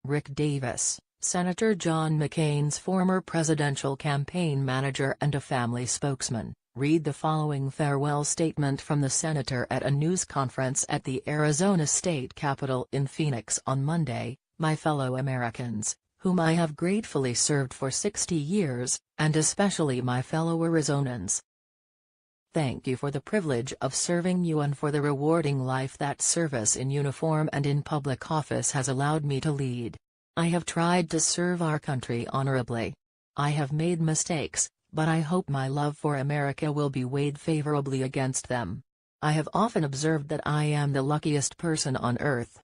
Rick Davis, Senator John McCain's former presidential campaign manager and a family spokesman, read the following farewell statement from the senator at a news conference at the Arizona State Capitol in Phoenix on Monday. "My fellow Americans, whom I have gratefully served for 60 years, and especially my fellow Arizonans. Thank you for the privilege of serving you and for the rewarding life that service in uniform and in public office has allowed me to lead. I have tried to serve our country honorably. I have made mistakes, but I hope my love for America will be weighed favorably against them. I have often observed that I am the luckiest person on earth.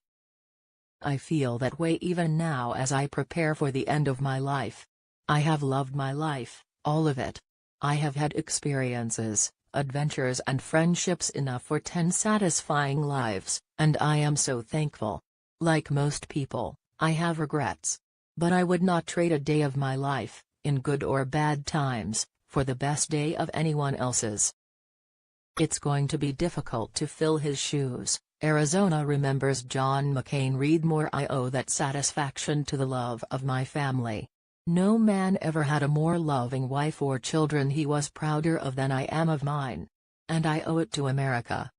I feel that way even now as I prepare for the end of my life. I have loved my life, all of it. I have had experiences, adventures and friendships enough for 10 satisfying lives, and I am so thankful. Like most people, I have regrets. But I would not trade a day of my life, in good or bad times, for the best day of anyone else's." It's going to be difficult to fill his shoes. Arizona remembers John McCain. Read more. I owe that satisfaction to the love of my family. No man ever had a more loving wife or children he was prouder of than I am of mine. And I owe it to America.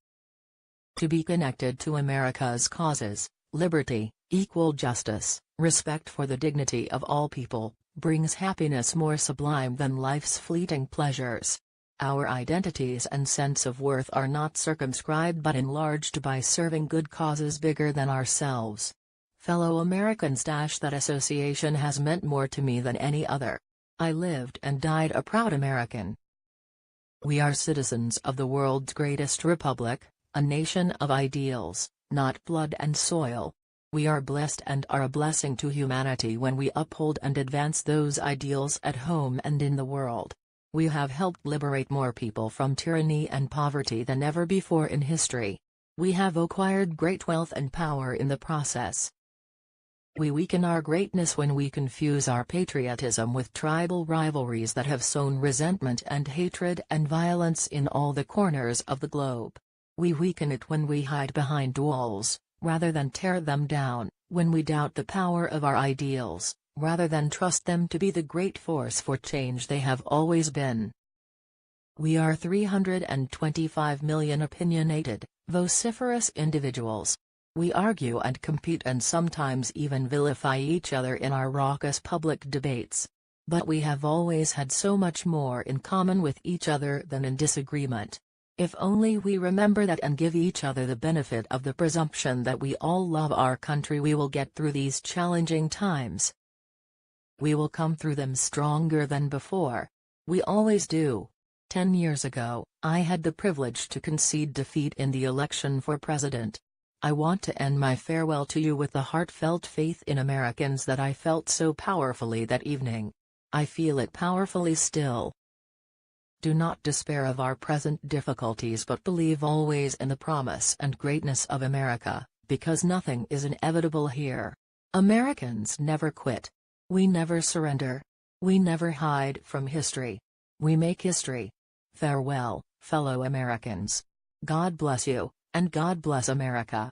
To be connected to America's causes, liberty, equal justice, respect for the dignity of all people, brings happiness more sublime than life's fleeting pleasures. Our identities and sense of worth are not circumscribed but enlarged by serving good causes bigger than ourselves. Fellow Americans. That association has meant more to me than any other. I lived and died a proud American. We are citizens of the world's greatest republic, a nation of ideals, not blood and soil. We are blessed and are a blessing to humanity when we uphold and advance those ideals at home and in the world. We have helped liberate more people from tyranny and poverty than ever before in history. We have acquired great wealth and power in the process. We weaken our greatness when we confuse our patriotism with tribal rivalries that have sown resentment and hatred and violence in all the corners of the globe. We weaken it when we hide behind walls, rather than tear them down, when we doubt the power of our ideals, rather than trust them to be the great force for change they have always been. We are 325 million opinionated, vociferous individuals. We argue and compete and sometimes even vilify each other in our raucous public debates. But we have always had so much more in common with each other than in disagreement. If only we remember that and give each other the benefit of the presumption that we all love our country, we will get through these challenging times. We will come through them stronger than before. We always do. 10 years ago, I had the privilege to concede defeat in the election for president. I want to end my farewell to you with the heartfelt faith in Americans that I felt so powerfully that evening. I feel it powerfully still. Do not despair of our present difficulties but believe always in the promise and greatness of America, because nothing is inevitable here. Americans never quit. We never surrender. We never hide from history. We make history. Farewell, fellow Americans. God bless you, and God bless America.